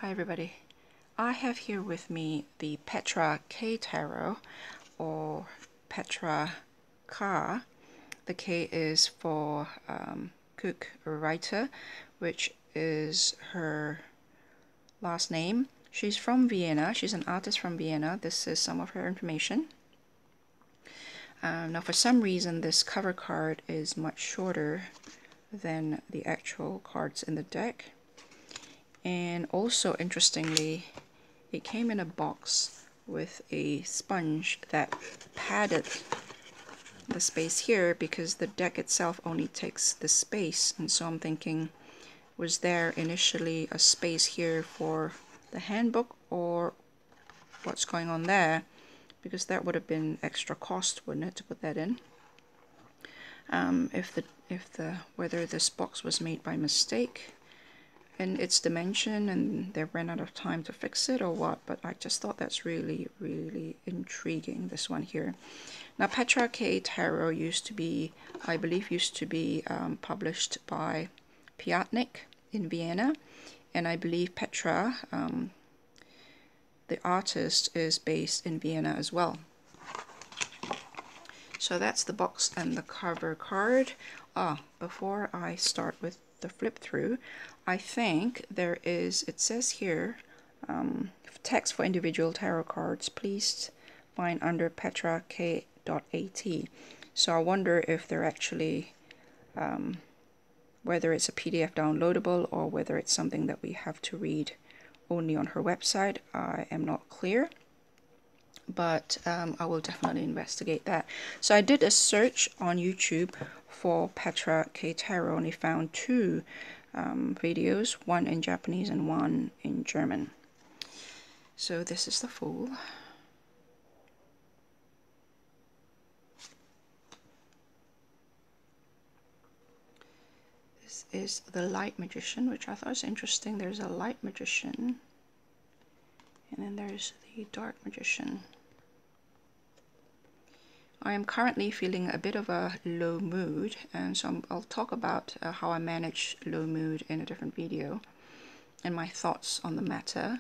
Hi everybody. I have here with me the PetraK tarot, or PetraK. The K is for Kock-Reiter, which is her last name. She's from Vienna. She's an artist from Vienna. This is some of her information. Now for some reason this cover card is much shorter than the actual cards in the deck. And also, interestingly, it came in a box with a sponge that padded the space here because the deck itself only takes the space. And so I'm thinking, was there initially a space here for the handbook, or what's going on there? Because that would have been extra cost, wouldn't it, to put that in? Whether this box was made by mistake in its dimension and they ran out of time to fix it or what, but I just thought that's really intriguing, this one here. Now PetraK tarot I believe used to be published by PetraK in Vienna, and I believe Petra, the artist, is based in Vienna as well. So that's the box and the cover card. Before I start with the flip through, I think there is, it says here, text for individual tarot cards, please find under PetraK.at. So I wonder if they're actually, whether it's a PDF downloadable or whether it's something that we have to read only on her website. I am not clear, but I will definitely investigate that. So I did a search on YouTube for PetraK tarot and I found two videos, one in Japanese and one in German. So this is the Fool. This is the Light Magician, which I thought was interesting. There's a Light Magician and then there's the Dark Magician. I am currently feeling a bit of a low mood, and so I'll talk about how I manage low mood in a different video and my thoughts on the matter.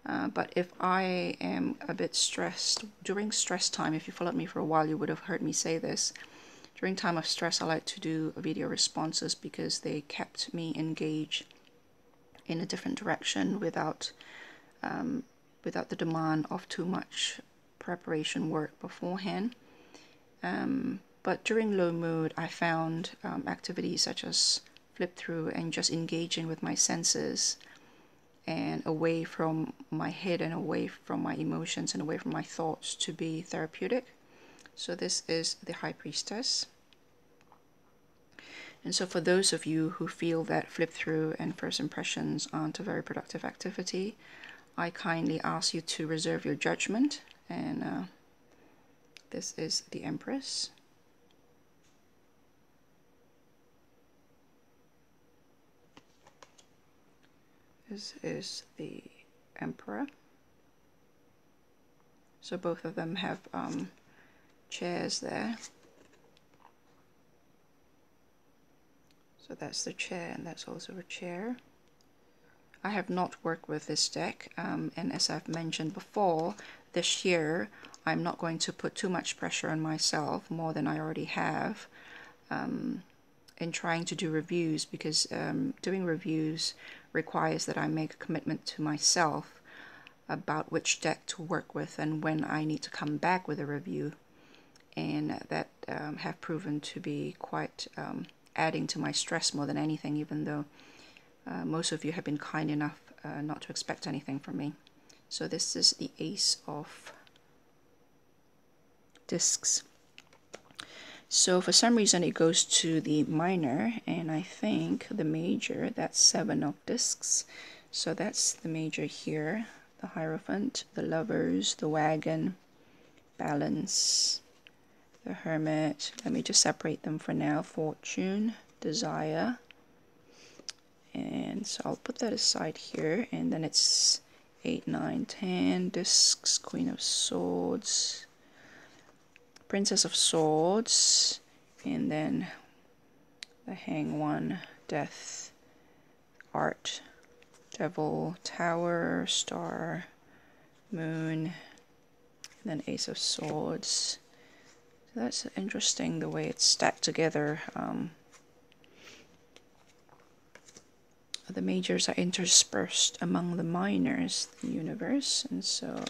But if I am a bit stressed, during stress time, if you followed me for a while, you would have heard me say this. During time of stress, I like to do video responses because they kept me engaged in a different direction without the demand of too much preparation work beforehand. But during low mood, I found activities such as flip through and just engaging with my senses and away from my head and away from my emotions and away from my thoughts to be therapeutic. So this is the High Priestess. And so for those of you who feel that flip through and first impressions aren't a very productive activity, I kindly ask you to reserve your judgment. And this is the Empress. This is the Emperor. So both of them have chairs there. So that's the chair and that's also a chair. I have not worked with this deck, and as I've mentioned before, this year I'm not going to put too much pressure on myself, more than I already have, in trying to do reviews, because doing reviews requires that I make a commitment to myself about which deck to work with and when I need to come back with a review, and that have proven to be quite adding to my stress more than anything, even though most of you have been kind enough not to expect anything from me. So this is the Ace of Discs. So for some reason it goes to the minor, and I think the major, that's 7 of Discs. So that's the major here, the Hierophant, the Lovers, the Wagon, Balance, the Hermit. Let me just separate them for now. Fortune, Desire. And so I'll put that aside here, and then it's 8, 9, 10, Discs, Queen of Swords, Princess of Swords, and then the Hanged One, Death, Art, Devil, Tower, Star, Moon, and then Ace of Swords. So that's interesting the way it's stacked together. The majors are interspersed among the minors, the universe, and so,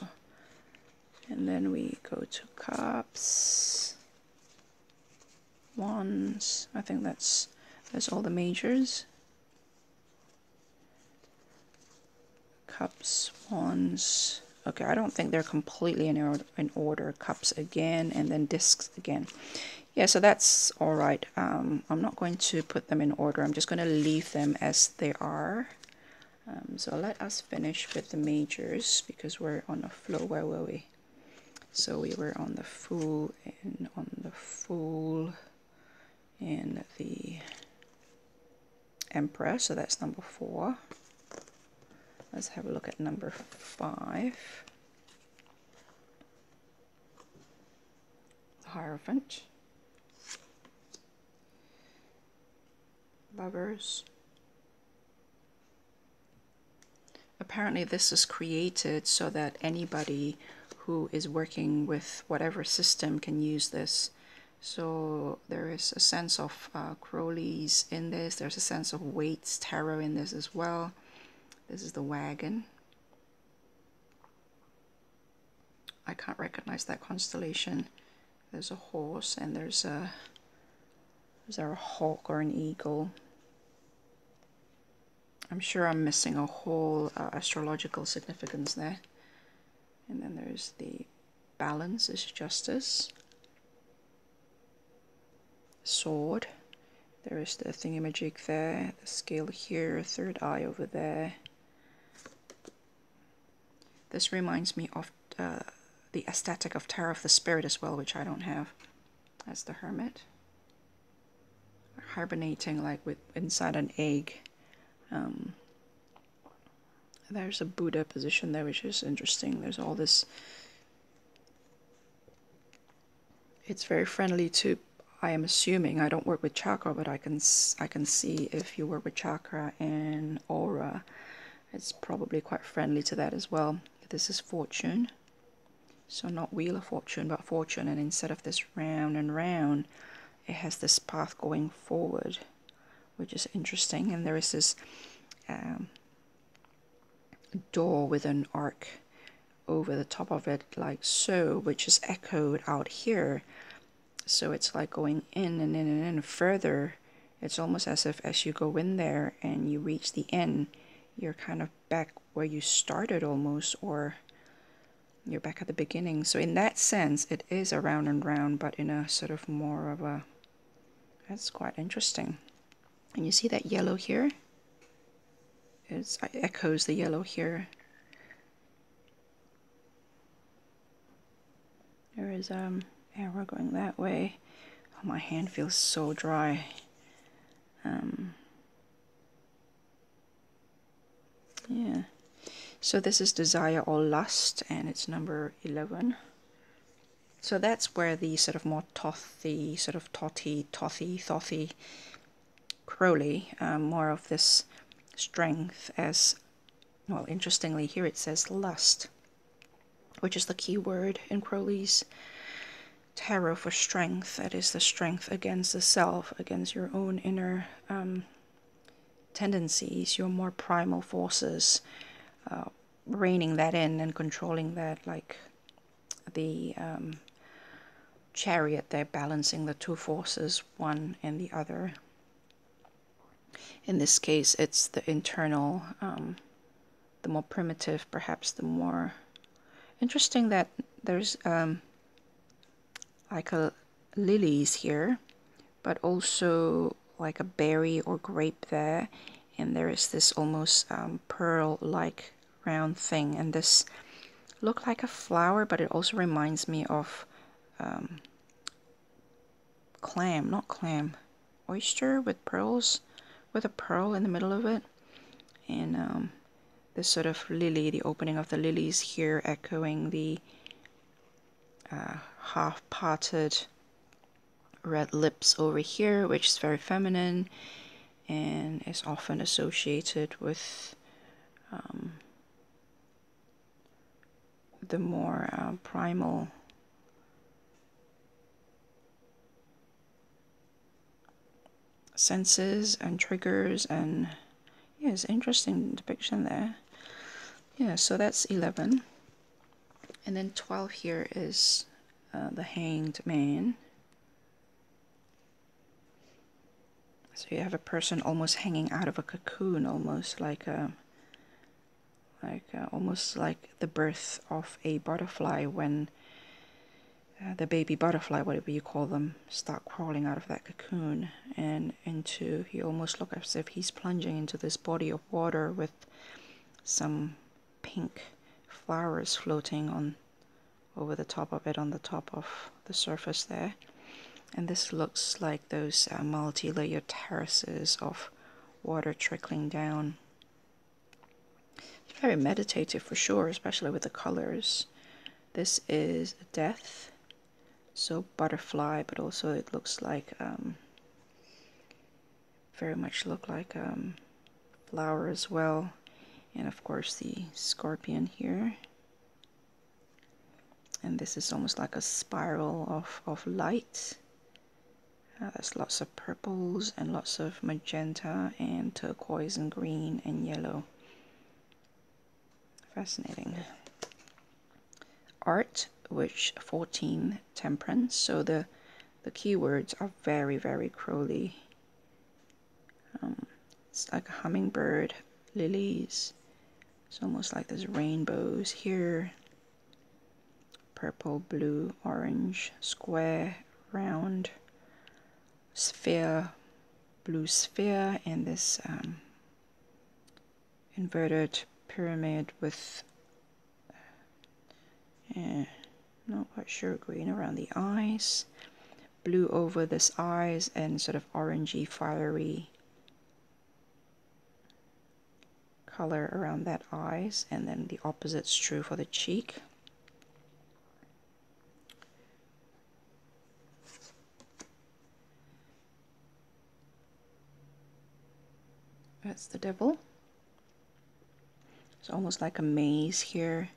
and then we go to Cups, Wands. I think that's all the majors. Cups, Wands. Okay, I don't think they're completely in order. Cups again, and then discs again. Yeah, so that's all right. I'm not going to put them in order. I'm just going to leave them as they are. So let us finish with the majors because we're on a flow. Where were we? So we were on the Fool and on the Fool and the Emperor. So that's number 4. Let's have a look at number 5. The Hierophant. Lovers. Apparently this is created so that anybody who is working with whatever system can use this. So there is a sense of Crowley's in this. There's a sense of Waite's tarot in this as well. This is the Wagon. I can't recognize that constellation. There's a horse and is there a hawk or an eagle? I'm sure I'm missing a whole astrological significance there. And then there's the Balance is Justice. Sword. There is the thingamajig there, the scale here, third eye over there. This reminds me of the aesthetic of Tarot of the Spirit as well, which I don't have. That's the Hermit. Hibernating like with inside an egg. There's a Buddha position there, which is interesting. There's all this. It's very friendly to, I am assuming, I don't work with chakra, but I can see if you work with chakra and aura, it's probably quite friendly to that as well. This is Fortune. So not Wheel of Fortune, but Fortune. And instead of this round and round, it has this path going forward, which is interesting. And there is this door with an arc over the top of it, like so, which is echoed out here. So it's like going in and in and in further. It's almost as if as you go in there and you reach the end, you're kind of back where you started almost, or you're back at the beginning. So in that sense, it is a round and round, but in a sort of more of a, that's quite interesting. And you see that yellow here? It echoes the yellow here. There is arrow going that way. Oh, my hand feels so dry. Yeah. So this is Desire or Lust, and it's number 11. So that's where the sort of more tothy, sort of thothy Crowley, more of this strength as, well, interestingly here it says lust, which is the key word in Crowley's tarot for strength. That is the strength against the self, against your own inner tendencies, your more primal forces, reining that in and controlling that, like the chariot there, balancing the two forces, one and the other. In this case, it's the internal, the more primitive, perhaps the more interesting that there's like a lilies here, but also like a berry or grape there, and there is this almost pearl-like round thing, and this looked like a flower, but it also reminds me of oyster with pearls, with a pearl in the middle of it. And this sort of lily, the opening of the lilies here, echoing the half-parted red lips over here, which is very feminine and is often associated with the more primal senses and triggers, and yeah, it's interesting depiction there. Yeah, so that's 11. And then 12 here is the hanged man. So you have a person almost hanging out of a cocoon, almost like almost like the birth of a butterfly, when the baby butterfly, whatever you call them, start crawling out of that cocoon and into, he almost looks as if he's plunging into this body of water with some pink flowers floating on over the top of it, on the top of the surface there. And this looks like those multi-layered terraces of water trickling down. It's very meditative for sure, especially with the colors. This is death, so butterfly, but also it looks like very much look like flower as well. And of course the scorpion here. And this is almost like a spiral of light. There's lots of purples and lots of magenta and turquoise and green and yellow. Fascinating. Art, which 14, temperance. So the keywords are very, very Crowley. It's like a hummingbird, lilies. It's almost like there's rainbows here. Purple, blue, orange, square, round, sphere, blue sphere, and this inverted pyramid with not quite sure, green around the eyes, blue over this eyes, and sort of orangey, fiery color around that eyes, and then the opposite's true for the cheek. That's the devil. It's almost like a maze here,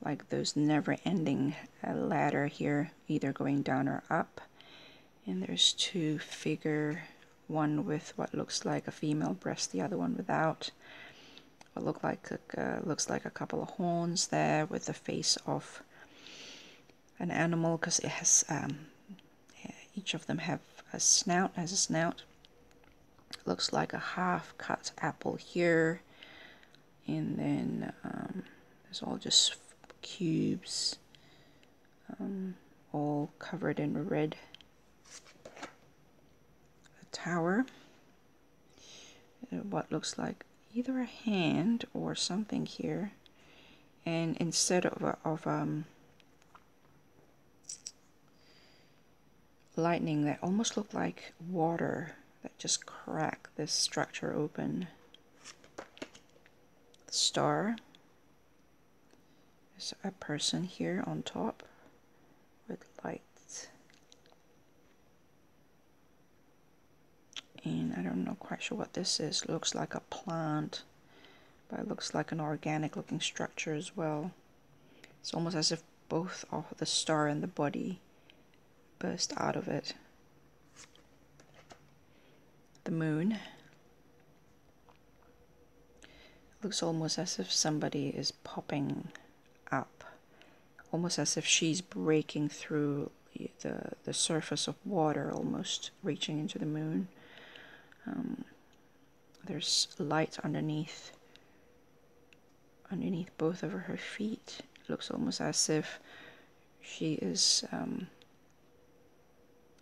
like those never-ending ladder here, either going down or up. And there's two figure, one with what looks like a female breast, the other one without. What looks like a couple of horns there, with the face of an animal, because it has each of them have a snout. Looks like a half-cut apple here, and then there's all just cubes, all covered in red. A tower, what looks like either a hand or something here, and instead of lightning, that almost looked like water that just cracked this structure open. The star. There's a person here on top with lights. And I don't know quite sure what this is. Looks like a plant, but it looks like an organic looking structure as well. It's almost as if both of the star and the body burst out of it. The moon. Looks almost as if somebody is popping up, almost as if she's breaking through the surface of water, almost reaching into the moon. There's light underneath both of her feet. It looks almost as if she is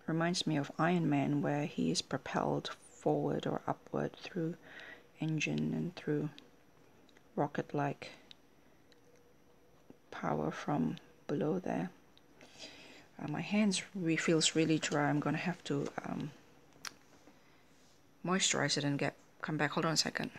reminds me of Iron Man, where he is propelled forward or upward through engine and through rocket-like power from below there. My hands feels really dry. I'm gonna have to moisturize it and come back. Hold on a second.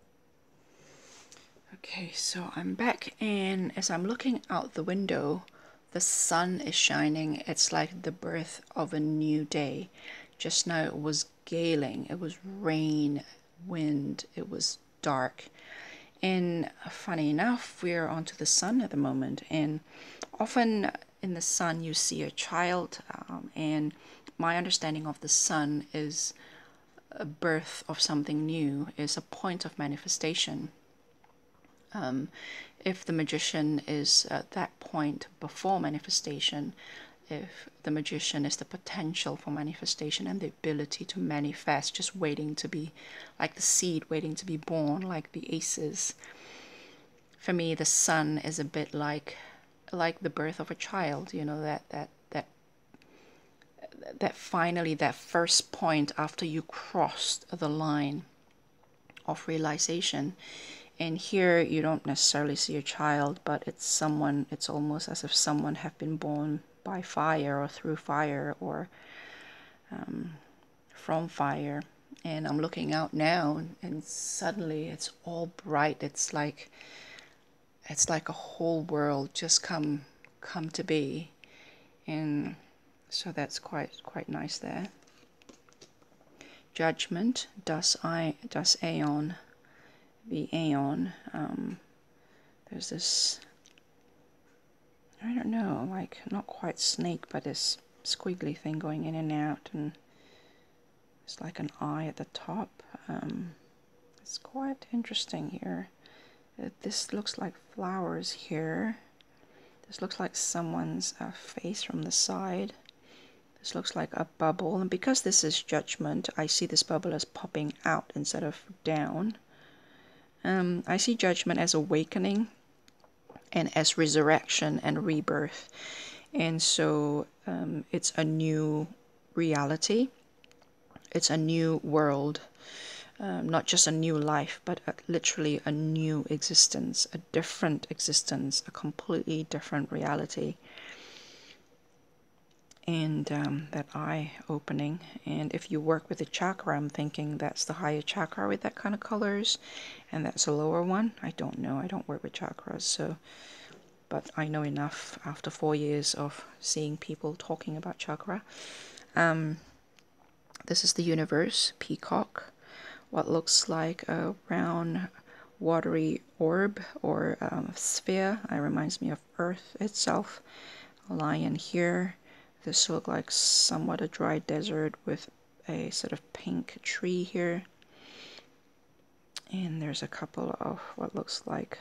Okay, so I'm back, and as I'm looking out the window, the sun is shining. It's like the birth of a new day. Just now it was galing, it was rain, wind, it was dark, And funny enough, we're onto the sun at the moment, and often in the sun you see a child, and my understanding of the sun is a birth of something new, is a point of manifestation. If the magician is at that point before manifestation, if the magician is the potential for manifestation and the ability to manifest, just waiting to be, like the seed waiting to be born, like the aces. For me, the sun is a bit like the birth of a child, you know, that finally, that first point after you crossed the line of realization. And here you don't necessarily see a child, but it's someone, it's almost as if someone have been born by fire or through fire or from fire. And I'm looking out now, and suddenly it's all bright. It's like a whole world just come to be. And so that's quite nice there. Judgment, das Aeon, the Aeon. There's this, I don't know, like not quite snake, but this squiggly thing going in and out, and it's like an eye at the top. It's quite interesting here. This looks like flowers here. This looks like someone's face from the side. This looks like a bubble, and because this is judgment, I see this bubble as popping out instead of down. I see judgment as awakening and as resurrection and rebirth. And so it's a new reality. It's a new world. Not just a new life, but literally a new existence, a different existence, a completely different reality. And that eye opening. And if you work with the chakra, I'm thinking that's the higher chakra with that kind of colors, and that's a lower one. I don't know, I don't work with chakras, so, but I know enough after 4 years of seeing people talking about chakra. This is the universe, peacock, what looks like a round watery orb or sphere. It reminds me of Earth itself. A lion here. This looks like somewhat a dry desert with a sort of pink tree here. And there's a couple of what looks like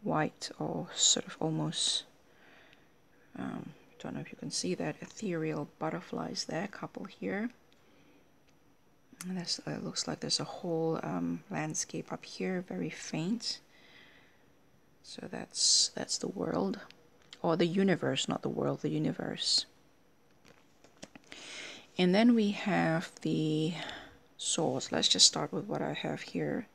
white or sort of almost, don't know if you can see that, ethereal butterflies there, a couple here. And this looks like there's a whole landscape up here, very faint. So that's the world, or the universe, not the world, the universe. And then we have the swords. Let's just start with what I have here.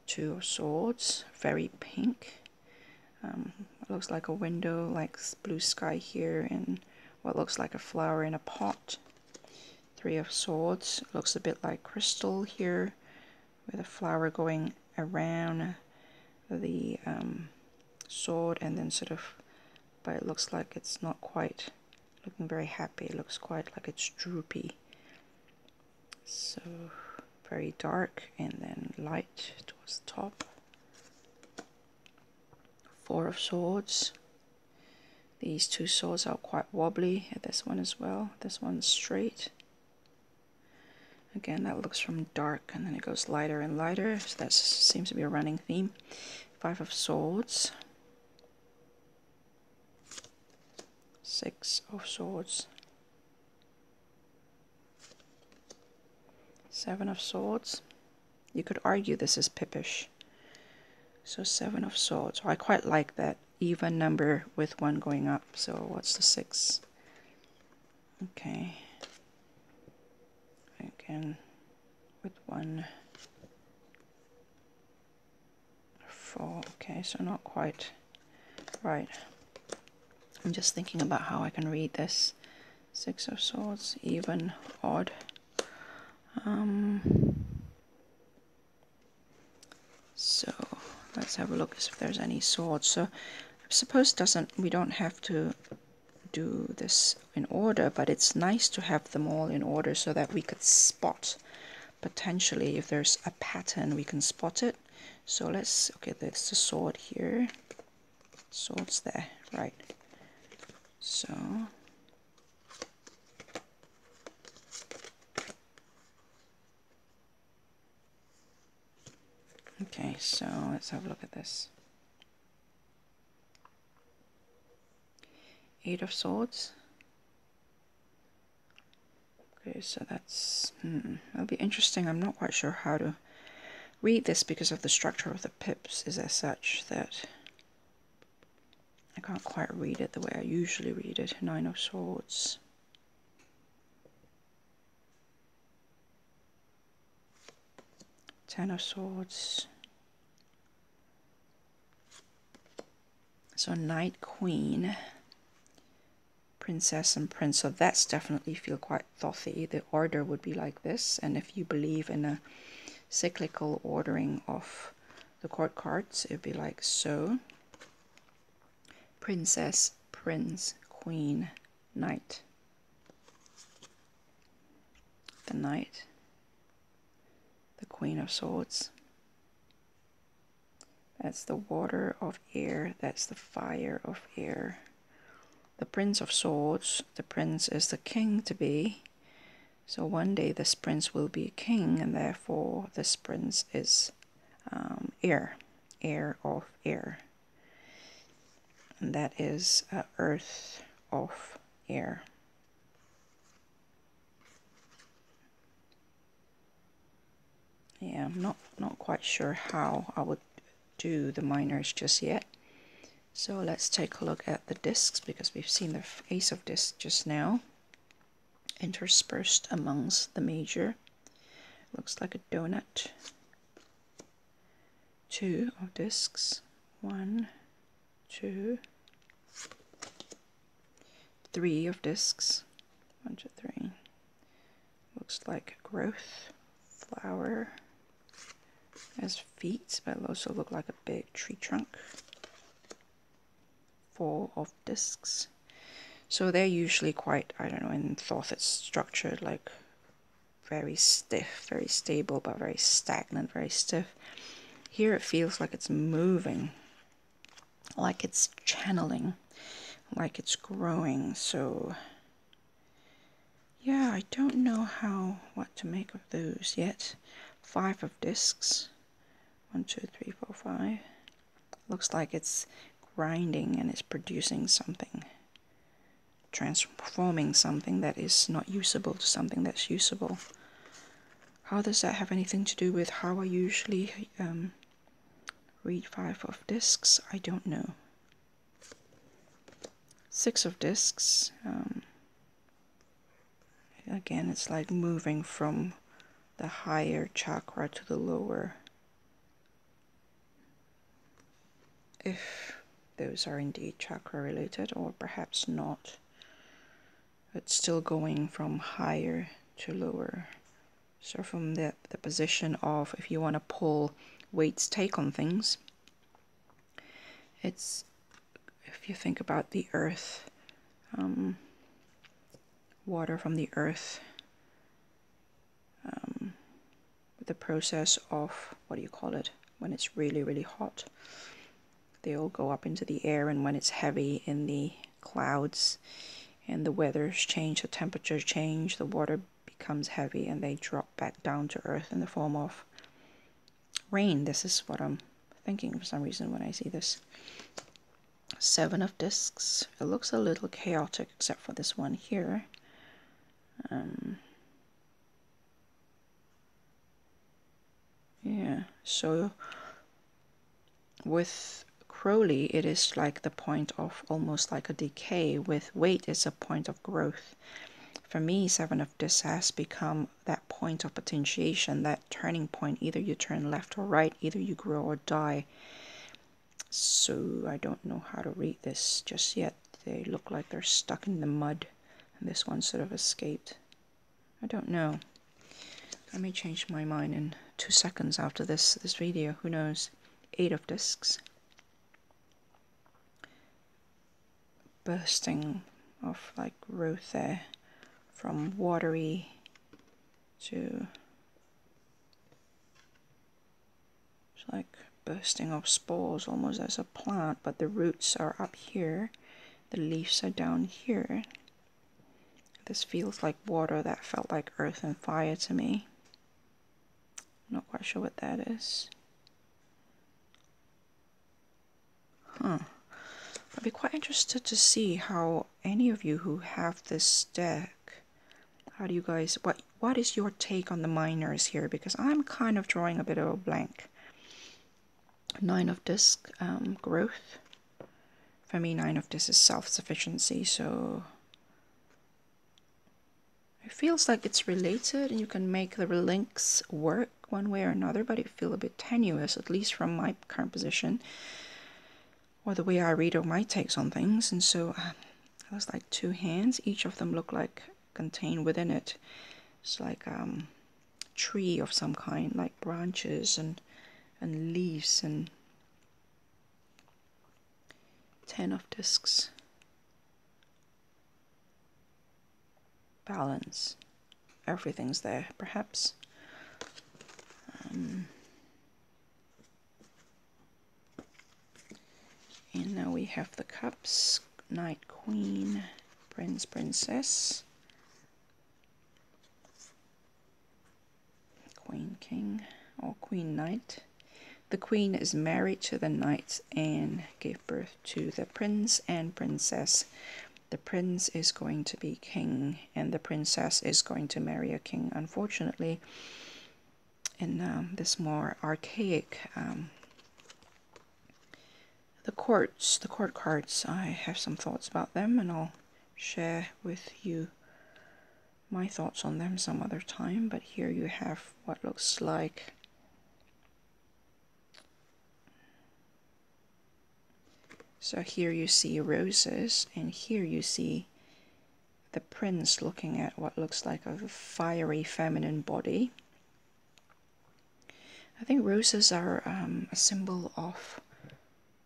Two of swords, very pink. It looks like a window, like blue sky here, and what looks like a flower in a pot. Three of swords, looks a bit like crystal here, with a flower going around the sword, and then sort of, but it looks like it's not quite looking very happy. It looks quite like it's droopy. So very dark and then light towards the top. Four of swords. These two swords are quite wobbly. This one as well. This one's straight. Again, that looks from dark and then it goes lighter and lighter. So that seems to be a running theme. Five of swords. Six of swords. Seven of swords. You could argue this is pippish. So seven of swords. I quite like that even number with one going up. So what's the six? Okay. Again, with one. Four. Okay, so not quite right. I'm just thinking about how I can read this. Six of swords, even, odd. So let's have a look if there's any swords. So I suppose we don't have to do this in order, but it's nice to have them all in order so that we could spot potentially if there's a pattern, we can spot it. So let's, okay, there's the sword here. Sword's there, right. So, okay, so let's have a look at this. 8 of Swords. Okay, so that's, that'll be interesting. I'm not quite sure how to read this because of the structure of the pips is as such that I can't quite read it the way I usually read it. 9 of Swords. 10 of Swords. So Knight, Queen, Princess and Prince. So that's definitely feel quite thothy. The order would be like this. And if you believe in a cyclical ordering of the court cards, it'd be like so. Princess, Prince, Queen, Knight. The Knight. The Queen of Swords. That's the water of air. That's the fire of air. The Prince of Swords. The Prince is the king to be. So one day this prince will be a king, and therefore this prince is air. Air of air. And that is earth of air. Yeah, I'm not quite sure how I would do the minors just yet. So let's take a look at the discs, because we've seen the Ace of Discs just now, interspersed amongst the major. Looks like a donut. 2 of discs. 1, 2, 3 of discs. 1, 2, 3. Looks like growth, flower. Has feet, but it'll also look like a big tree trunk. 4 of discs. So they're usually quite, I don't know, in Thoth it's structured like very stiff, very stable, but very stagnant, very stiff. Here it feels like it's moving, like it's channeling, like it's growing. So yeah, I don't know what to make of those yet. 5 of discs. 1, 2, 3, 4, 5. Looks like it's grinding and it's producing something, transforming something that is not usable to something that's usable. How does that have anything to do with how I usually read 5 of discs? I don't know. 6 of discs. Again, it's like moving from the higher chakra to the lower. If those are indeed chakra related, or perhaps not. It's still going from higher to lower. So from the position of, if you want to pull Waite's take on things, it's, if you think about the earth, water from the earth, the process of, what do you call it, when it's really, really hot. They all go up into the air, and when it's heavy in the clouds and the weathers change, the temperatures change, the water becomes heavy and they drop back down to earth in the form of rain. This is what I'm thinking for some reason when I see this. 7 of discs. It looks a little chaotic except for this one here. Yeah, so with Crowley, it is like the point of almost like a decay. With Waite, it's a point of growth. For me, 7 of discs has become that point of potentiation, that turning point. Either you turn left or right, either you grow or die. So I don't know how to read this just yet. They look like they're stuck in the mud, and this one sort of escaped. I don't know. I may change my mind in 2 seconds after this video. Who knows? 8 of discs. Bursting of like growth there, from watery to like bursting of spores almost as a plant, but the roots are up here, the leaves are down here. This feels like water that felt like earth and fire to me. Not quite sure what that is. I'd be quite interested to see how any of you who have this deck, how do you guys, what is your take on the minors here? Because I'm kind of drawing a bit of a blank. 9 of disc, growth. For me, 9 of disc is self-sufficiency, so it feels like it's related and you can make the links work one way or another, but it feels a bit tenuous, at least from my current position, or the way I read or my takes on things. And so it was like 2 hands, each of them look like contained within it. It's like tree of some kind, like branches and leaves. And 10 of discs, balance, everything's there perhaps. And now we have the cups, knight, queen, prince, princess, queen, king, or queen, knight. The queen is married to the knight and gave birth to the prince and princess. The prince is going to be king and the princess is going to marry a king. Unfortunately, in this more archaic, the court cards, I have some thoughts about them and I'll share with you my thoughts on them some other time. But here you have what looks like so here you see roses, and here you see the prince looking at what looks like a fiery feminine body. I think roses are a symbol of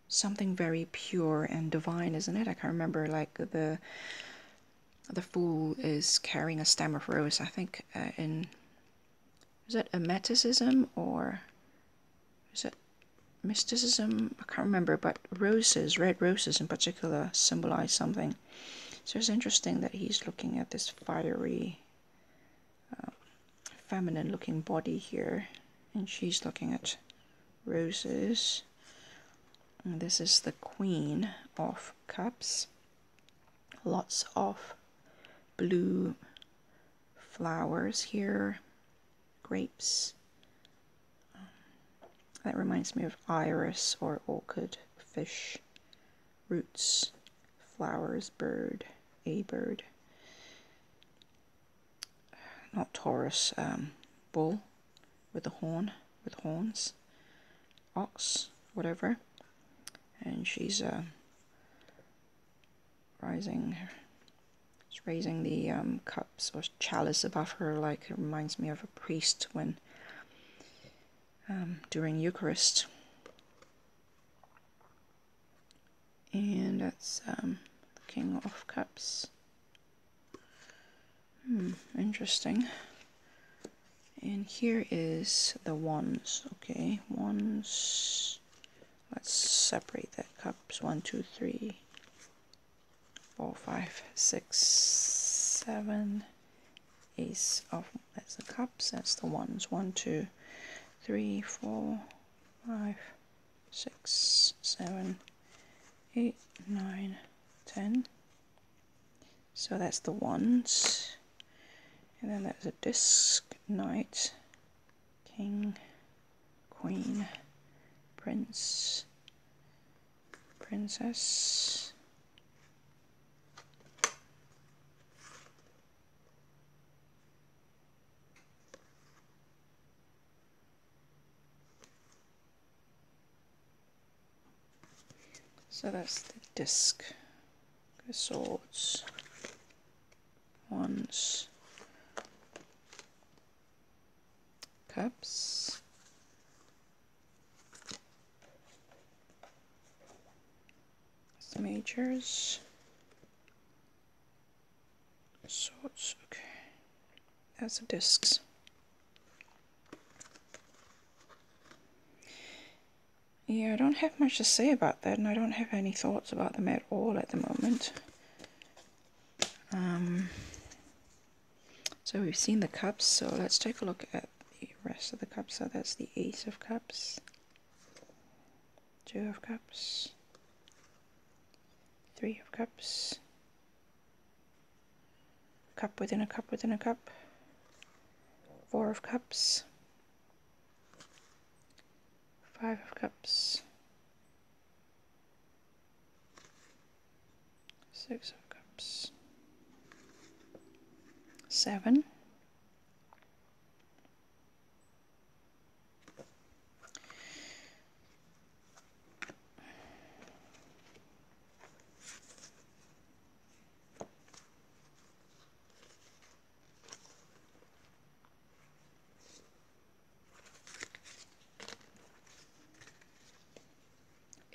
something very pure and divine, isn't it? I can't remember, like the fool is carrying a stem of rose. I think is it emeticism or is it mysticism? I can't remember, but roses, red roses in particular, symbolize something. So it's interesting that he's looking at this fiery, feminine looking body here, and she's looking at roses. And this is the Queen of Cups. Lots of blue flowers here, grapes. That reminds me of iris or orchid, fish, roots, flowers, bird, a bird. Not Taurus, bull with a horn, with horns, ox, whatever. And she's raising the cups or chalice above her, like it reminds me of a priest when during Eucharist. And that's the King of Cups. Interesting. And here is the wands. Okay, wands. Let's separate that. Cups. 1, 2, 3, 4, 5, 6, 7. Ace of, that's the cups. That's the wands. 1, 2, 3, 4, 5, 6, 7, 8, 9, 10. So that's the wands. And then there's a disc, knight, king, queen, prince, princess, so that's the disc, the swords, wands, cups, the majors, swords, okay, that's the discs. Yeah, I don't have much to say about that, and I don't have any thoughts about them at all at the moment. So we've seen the cups, so let's take a look at the rest of the cups. So that's the Ace of Cups, Two of Cups, Three of Cups, cup within a cup within a cup, Four of Cups, Five of Cups, Six of Cups, Seven,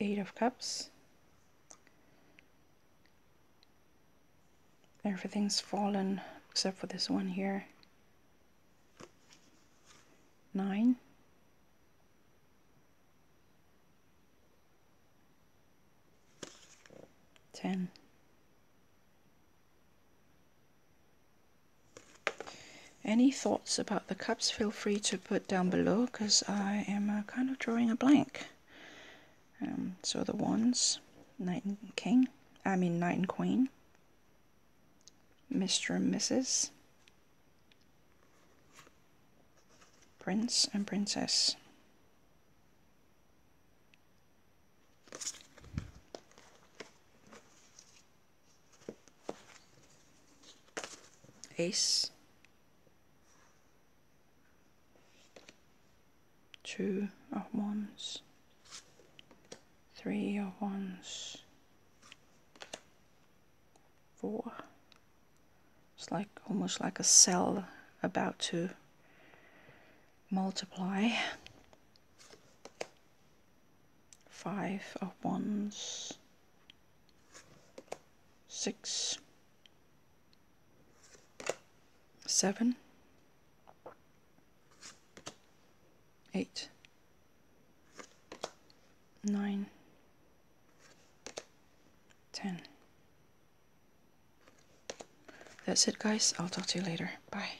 Eight of Cups. Everything's fallen except for this one here. 9, 10. Any thoughts about the cups, feel free to put down below, because I am kind of drawing a blank. So the wands, Knight and King, Knight and Queen, Mr. and Mrs., Prince and Princess, Ace, Two of Wands, Three of Wands, 4. It's like almost like a cell about to multiply. 5 of Wands, 6, 7, 8, 9, 10. That's it, guys. I'll talk to you later. Bye.